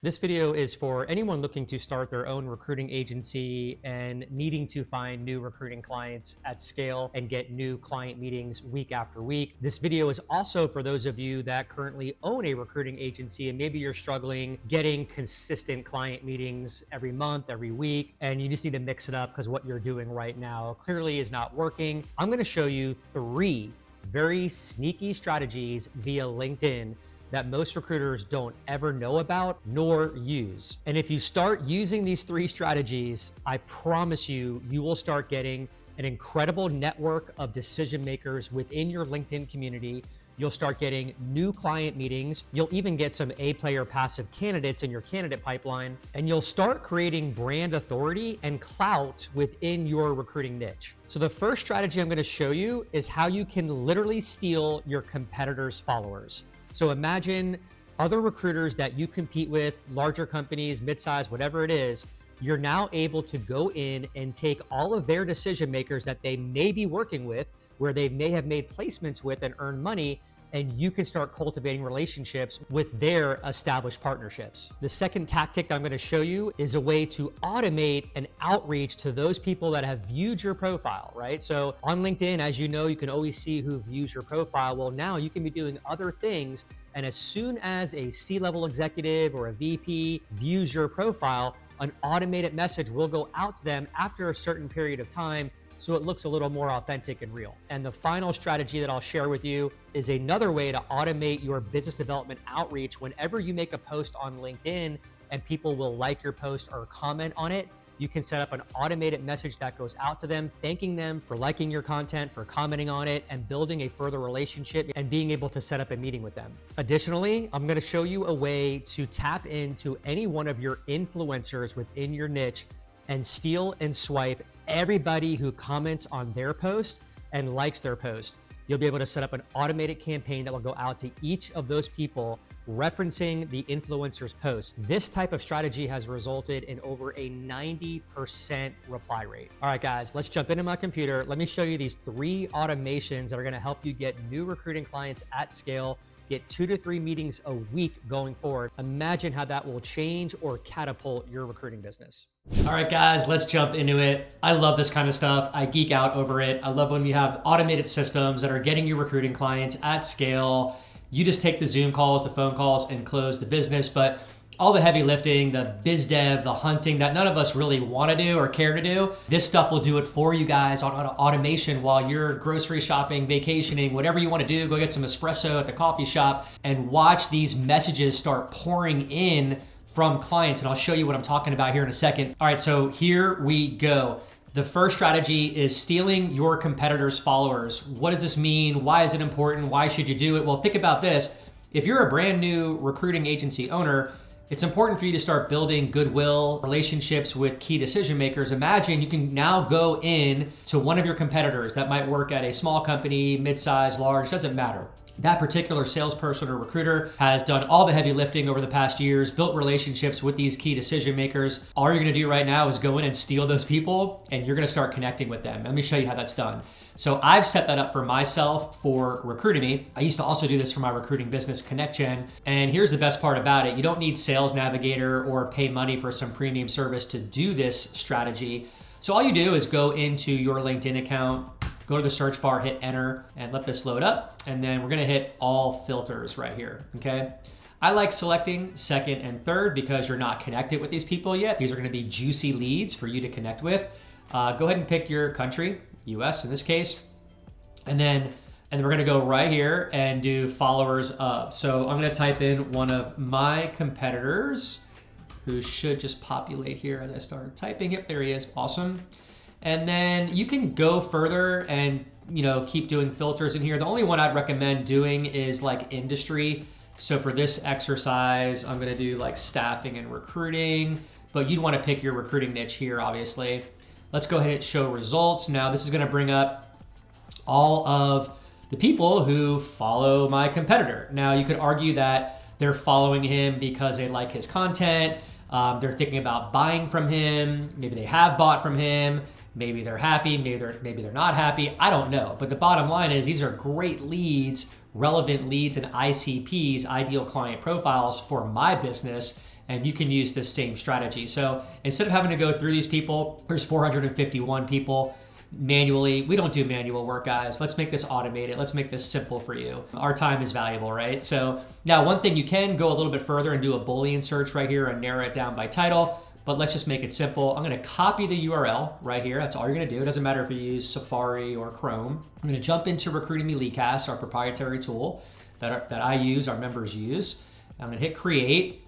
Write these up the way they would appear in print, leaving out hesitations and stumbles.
This video is for anyone looking to start their own recruiting agency and needing to find new recruiting clients at scale and get new client meetings week after week. This video is also for those of you that currently own a recruiting agency and maybe you're struggling getting consistent client meetings every month, every week, and you just need to mix it up because what you're doing right now clearly is not working. I'm going to show you 3 very sneaky strategies via LinkedIn that most recruiters don't ever know about nor use. And if you start using these 3 strategies, I promise you, you will start getting an incredible network of decision makers within your LinkedIn community. You'll start getting new client meetings. You'll even get some A-player passive candidates in your candidate pipeline, and you'll start creating brand authority and clout within your recruiting niche. So the first strategy I'm gonna show you is how you can literally steal your competitors' followers. So imagine other recruiters that you compete with, larger companies, mid-size, whatever it is, you're now able to go in and take all of their decision makers that they may be working with, where they may have made placements with and earned money, and you can start cultivating relationships with their established partnerships. The second tactic I'm going to show you is a way to automate an outreach to those people that have viewed your profile, right? So on LinkedIn, as you know, you can always see who views your profile. Well, now you can be doing other things. And as soon as a C-level executive or a VP views your profile, an automated message will go out to them after a certain period of time, so it looks a little more authentic and real. And the final strategy that I'll share with you is another way to automate your business development outreach. Whenever you make a post on LinkedIn and people will like your post or comment on it, you can set up an automated message that goes out to them, thanking them for liking your content, for commenting on it, and building a further relationship and being able to set up a meeting with them. Additionally, I'm gonna show you a way to tap into any one of your influencers within your niche and steal and swipe everybody who comments on their post and likes their post. You'll be able to set up an automated campaign that will go out to each of those people referencing the influencer's post. This type of strategy has resulted in over a 90% reply rate. All right, guys, let's jump into my computer. Let me show you these 3 automations that are gonna help you get new recruiting clients at scale, get 2 to 3 meetings a week going forward. Imagine how that will change or catapult your recruiting business. All right, guys, let's jump into it. I love this kind of stuff. I geek out over it. I love when we have automated systems that are getting you recruiting clients at scale. You just take the Zoom calls, the phone calls, and close the business. But all the heavy lifting, the biz dev, the hunting that none of us really want to do or care to do, this stuff will do it for you guys on automation while you're grocery shopping, vacationing, whatever you want to do. Go get some espresso at the coffee shop and watch these messages start pouring in from clients. And I'll show you what I'm talking about here in a second. All right, so here we go. The first strategy is stealing your competitors' followers. What does this mean? Why is it important? Why should you do it? Well, think about this. If you're a brand new recruiting agency owner, it's important for you to start building goodwill, relationships with key decision makers. Imagine you can now go in to one of your competitors that might work at a small company, mid-size, large, doesn't matter. That particular salesperson or recruiter has done all the heavy lifting over the past years, built relationships with these key decision makers. All you're gonna do right now is go in and steal those people, and you're gonna start connecting with them. Let me show you how that's done. So I've set that up for myself for Recruitemy. I used to also do this for my recruiting business, ConnectGen. And here's the best part about it. You don't need Sales Navigator or pay money for some premium service to do this strategy. So all you do is go into your LinkedIn account, go to the search bar, hit enter, and let this load up. And then we're gonna hit all filters right here, okay? I like selecting second and third because you're not connected with these people yet. These are gonna be juicy leads for you to connect with. Go ahead and pick your country, US in this case. And then we're gonna go right here and do followers of. So I'm gonna type in one of my competitors who should just populate here as I start typing. Yep, there he is, awesome. And then you can go further and keep doing filters in here. The only one I'd recommend doing is like industry. So for this exercise, I'm gonna do like staffing and recruiting, but you'd wanna pick your recruiting niche here, obviously. Let's go ahead and show results. Now this is gonna bring up all of the people who follow my competitor. Now you could argue that they're following him because they like his content. They're thinking about buying from him. Maybe they have bought from him. Maybe they're happy, maybe they're not happy. I don't know. But the bottom line is these are great leads, relevant leads and ICPs, ideal client profiles for my business. and you can use this same strategy. So instead of having to go through these people, there's 451 people manually. We don't do manual work, guys. Let's make this automated. Let's make this simple for you. Our time is valuable, right? So now one thing, you can go a little bit further and do a Boolean search right here and narrow it down by title, but let's just make it simple. I'm gonna copy the URL right here. That's all you're gonna do. It doesn't matter if you use Safari or Chrome. I'm gonna jump into Recruitemy Leadcast, our proprietary tool that I use, our members use. I'm gonna hit create,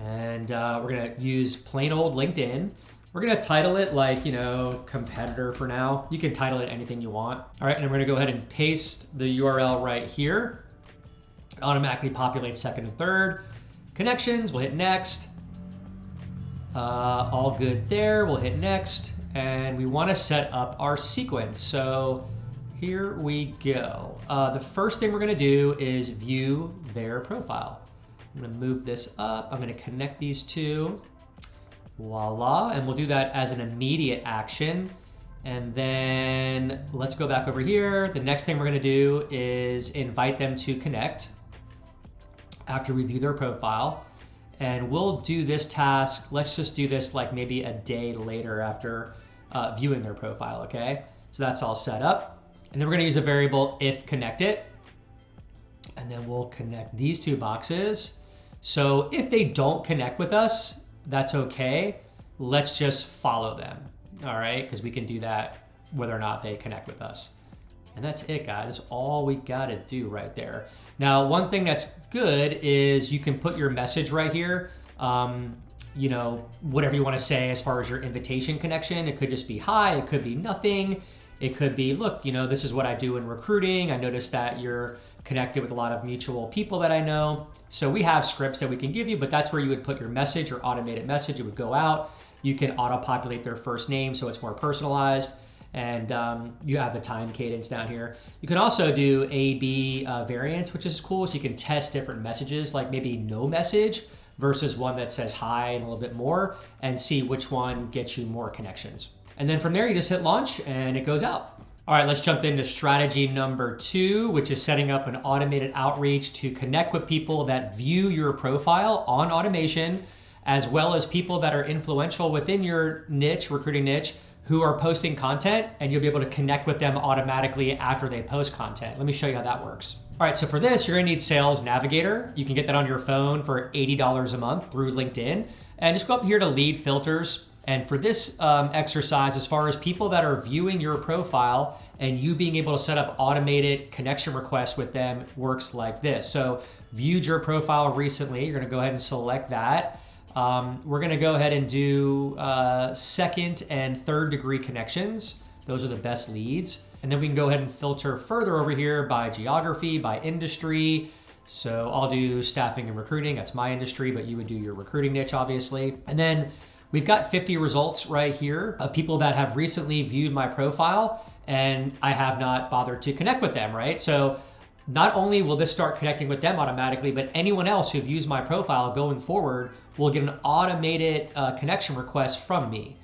and we're gonna use plain old LinkedIn. We're gonna title it like, competitor for now. You can title it anything you want. All right, and we're gonna go ahead and paste the URL right here. It automatically populates second and third. Connections, we'll hit next. All good there, we'll hit next. And we wanna set up our sequence. So here we go. The first thing we're gonna do is view their profile. I'm gonna move this up. I'm gonna connect these two. Voila, and we'll do that as an immediate action. And then let's go back over here. The next thing we're gonna do is invite them to connect after we view their profile. And we'll do this task, let's just do this like maybe a day later after viewing their profile, okay? So that's all set up. And then we're gonna use a variable if connected. And then we'll connect these two boxes. So if they don't connect with us, that's okay. Let's just follow them, all right? Because we can do that whether or not they connect with us. And that's it, guys. That's all we gotta do right there. Now, one thing that's good is you can put your message right here. Whatever you wanna say as far as your invitation connection. It could just be hi, it could be nothing. It could be, look, this is what I do in recruiting. I noticed that you're connected with a lot of mutual people that I know. So we have scripts that we can give you, but that's where you would put your message, your automated message. It would go out. You can auto-populate their first name so it's more personalized. And you have the time cadence down here. You can also do A/B variants, which is cool. So you can test different messages, like maybe no message versus one that says hi and a little bit more, and see which one gets you more connections. And then from there, you just hit launch and it goes out. All right, let's jump into strategy number 2, which is setting up an automated outreach to connect with people that view your profile on automation, as well as people that are influential within your niche, recruiting niche, who are posting content, and you'll be able to connect with them automatically after they post content. Let me show you how that works. All right, so for this, you're gonna need Sales Navigator. You can get that on your phone for $80 a month through LinkedIn. And just go up here to lead filters. And for this exercise, as far as people that are viewing your profile and you being able to set up automated connection requests with them, works like this. So viewed your profile recently, you're gonna go ahead and select that. We're gonna go ahead and do second and third degree connections. Those are the best leads. And then we can go ahead and filter further over here by geography, by industry. So I'll do staffing and recruiting, that's my industry, but you would do your recruiting niche, obviously. And then we've got 50 results right here of people that have recently viewed my profile and I have not bothered to connect with them, right? So not only will this start connecting with them automatically, but anyone else who views my profile going forward will get an automated connection request from me.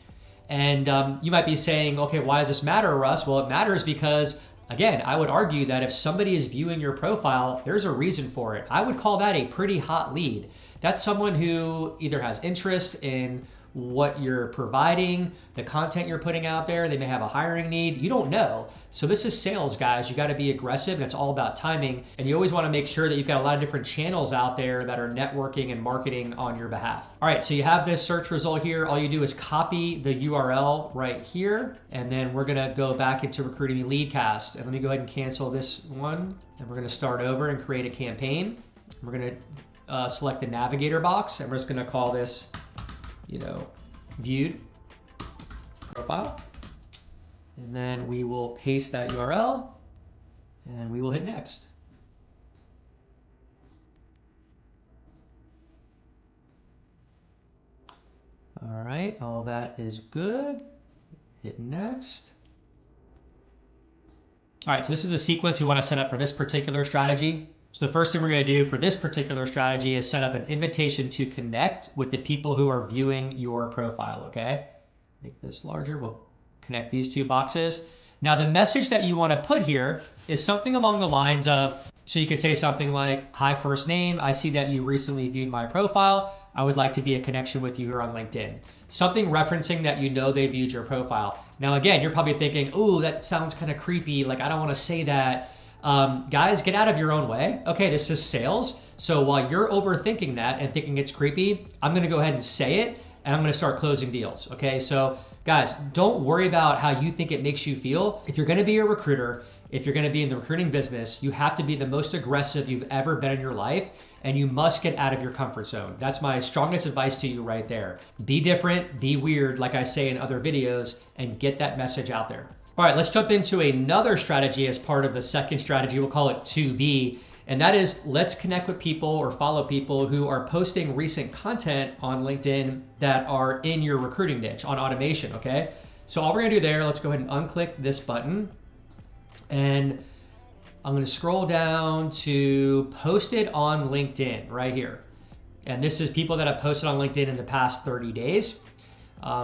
And you might be saying, okay, why does this matter, Russ? Well, it matters because, again, I would argue that if somebody is viewing your profile, there's a reason for it. I would call that a pretty hot lead. That's someone who either has interest in what you're providing, the content you're putting out there. They may have a hiring need. You don't know. So this is sales, guys. You got to be aggressive, and it's all about timing. And you always want to make sure that you've got a lot of different channels out there that are networking and marketing on your behalf. All right, so you have this search result here. All you do is copy the URL right here, and then we're going to go back into Recruitemy Leadcast. And let me go ahead and cancel this one. And we're going to start over and create a campaign. We're going to select the navigator box, and we're just going to call this viewed profile. And then we will paste that URL and we will hit next. All right, all that is good. Hit next. All right, so this is the sequence we want to set up for this particular strategy. So the first thing we're going to do for this particular strategy is set up an invitation to connect with the people who are viewing your profile, okay? Make this larger. We'll connect these two boxes. Now, the message that you want to put here is something along the lines of, So you could say something like, hi, first name, I see that you recently viewed my profile. I would like to be a connection with you here on LinkedIn. Something referencing that you know they viewed your profile. Now, again, you're probably thinking, ooh, that sounds kind of creepy. Like, I don't want to say that. Guys, get out of your own way. Okay, this is sales. So while you're overthinking that and thinking it's creepy, I'm going to go ahead and say it, and I'm going to start closing deals. Okay, so guys, don't worry about how you think it makes you feel. If you're going to be a recruiter, if you're going to be in the recruiting business, you have to be the most aggressive you've ever been in your life, and you must get out of your comfort zone. That's my strongest advice to you right there. Be different, be weird, like I say in other videos, and get that message out there. All right, let's jump into another strategy as part of the second strategy. We'll call it 2B. And that is, let's connect with people or follow people who are posting recent content on LinkedIn that are in your recruiting niche on automation, okay? So all we're gonna do there, let's go ahead and unclick this button. And I'm gonna scroll down to posted on LinkedIn right here. And this is people that have posted on LinkedIn in the past 30 days.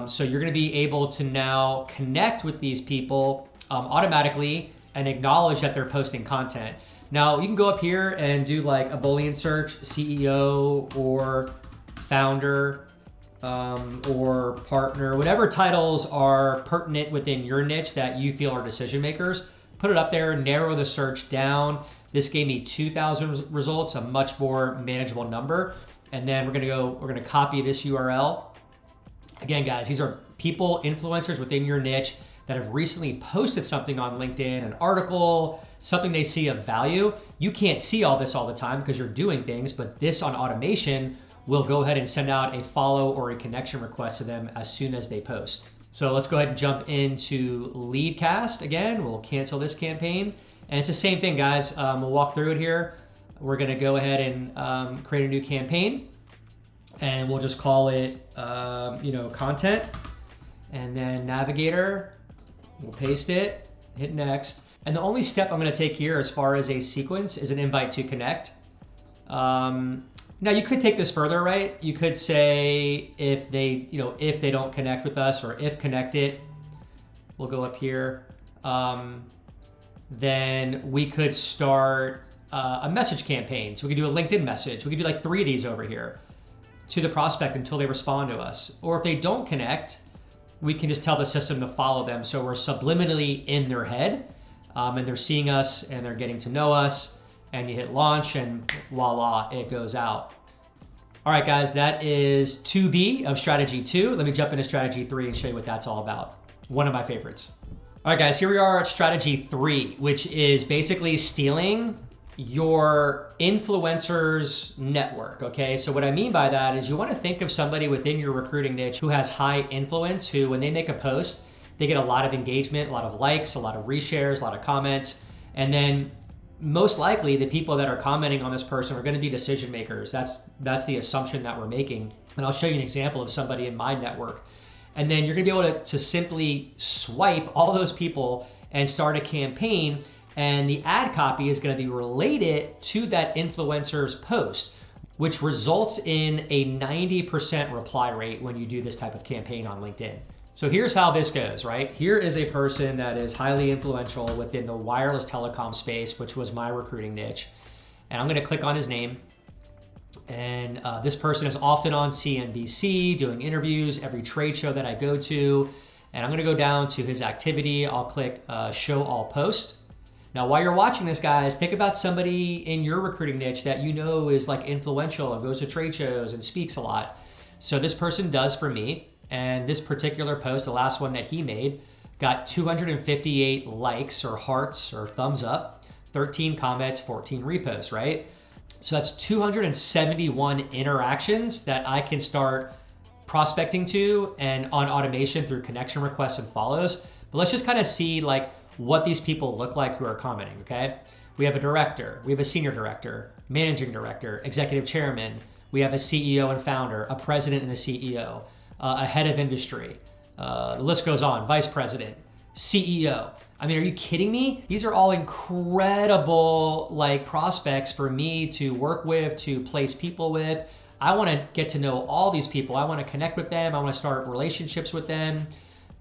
So you're gonna be able to now connect with these people automatically and acknowledge that they're posting content. Now you can go up here and do like a Boolean search, CEO or founder or partner, whatever titles are pertinent within your niche that you feel are decision makers. Put it up there, narrow the search down. This gave me 2,000 results, a much more manageable number. And then we're gonna copy this URL. Again, guys, these are people, influencers within your niche that have recently posted something on LinkedIn, an article, something they see of value. You can't see all this all the time because you're doing things, but this on automation will go ahead and send out a follow or a connection request to them as soon as they post. So let's go ahead and jump into Leadcast again. We'll cancel this campaign. And it's the same thing, guys. We'll walk through it here. We're gonna go ahead and create a new campaign, and we'll just call it content, and then navigator. We'll paste it, hit next. And the only step I'm gonna take here as far as a sequence is an invite to connect. Now you could take this further, right? You could say if they don't connect with us, or if connected, we'll go up here. Then we could start a message campaign. So we could do a LinkedIn message. We could do like 3 of these over here to the prospect until they respond to us. Or if they don't connect, we can just tell the system to follow them. So we're subliminally in their head, and they're seeing us and they're getting to know us, and you hit launch and voila, it goes out. All right, guys, that is 2B of strategy 2. Let me jump into strategy 3 and show you what that's all about. One of my favorites. All right, guys, here we are at strategy 3, which is basically stealing your influencer's network, okay? So what I mean by that is you wanna think of somebody within your recruiting niche who has high influence, who when they make a post, they get a lot of engagement, a lot of likes, a lot of reshares, a lot of comments, and then most likely the people that are commenting on this person are gonna be decision makers. That's the assumption that we're making. And I'll show you an example of somebody in my network. And then you're gonna be able to simply swipe all those people and start a campaign, and the ad copy is gonna be related to that influencer's post, which results in a 90% reply rate when you do this type of campaign on LinkedIn. So here's how this goes, right? Here is a person that is highly influential within the wireless telecom space, which was my recruiting niche. And I'm gonna click on his name. And this person is often on CNBC doing interviews, every trade show that I go to. And I'm gonna go down to his activity. I'll click show all post. Now, while you're watching this, guys, think about somebody in your recruiting niche that you know is like influential and goes to trade shows and speaks a lot. So this person does for me. And this particular post, the last one that he made, got 258 likes or hearts or thumbs up, 13 comments, 14 reposts, right? So that's 271 interactions that I can start prospecting to and on automation through connection requests and follows. But let's just kind of see like what these people look like who are commenting, okay? We have a director, we have a senior director, managing director, executive chairman, we have a CEO and founder, a president and a CEO, a head of industry, the list goes on, vice president, CEO. I mean, are you kidding me? These are all incredible like prospects for me to work with, to place people with. I wanna get to know all these people. I wanna connect with them. I wanna start relationships with them,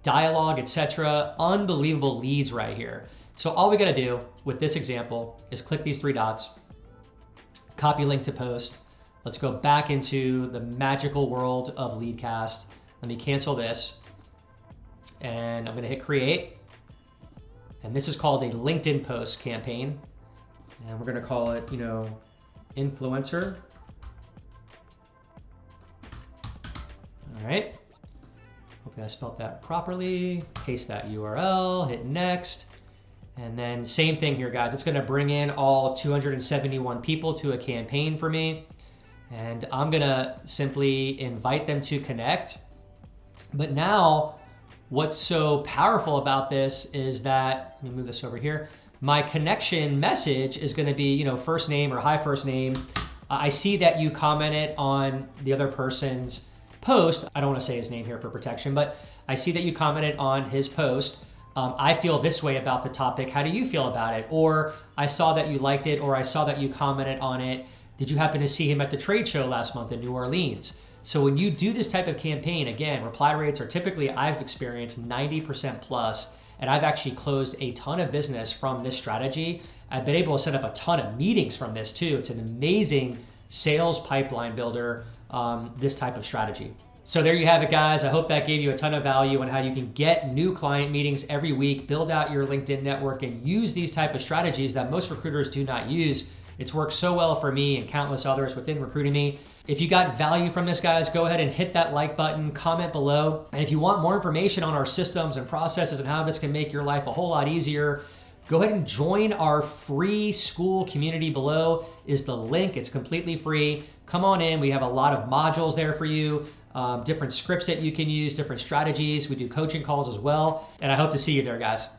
dialogue, etc. Unbelievable leads right here. So all we gotta do with this example is click these three dots, copy link to post. Let's go back into the magical world of Leadcast. Let me cancel this. And I'm gonna hit create. And this is called a LinkedIn post campaign. And we're gonna call it, influencer. All right. Hopefully I spelled that properly. Paste that URL, hit next. And then same thing here, guys. It's gonna bring in all 271 people to a campaign for me. And I'm gonna simply invite them to connect. But now, what's so powerful about this is that, let me move this over here. My connection message is gonna be, first name or hi first name. I see that you commented on the other person's post. I don't wanna say his name here for protection, but I see that you commented on his post. I feel this way about the topic. How do you feel about it? Or I saw that you liked it, or I saw that you commented on it. Did you happen to see him at the trade show last month in New Orleans? So when you do this type of campaign, again, reply rates are typically, I've experienced 90% plus, and I've actually closed a ton of business from this strategy. I've been able to set up a ton of meetings from this too. It's an amazing sales pipeline builder, this type of strategy. So there you have it, guys. I hope that gave you a ton of value on how you can get new client meetings every week, build out your LinkedIn network, and use these type of strategies that most recruiters do not use. It's worked so well for me and countless others within Recruitemy. If you got value from this, guys, go ahead and hit that like button, comment below. And if you want more information on our systems and processes and how this can make your life a whole lot easier, go ahead and join our free school community. Below is the link. It's completely free. Come on in. We have a lot of modules there for you, different scripts that you can use, different strategies. We do coaching calls as well. And I hope to see you there, guys.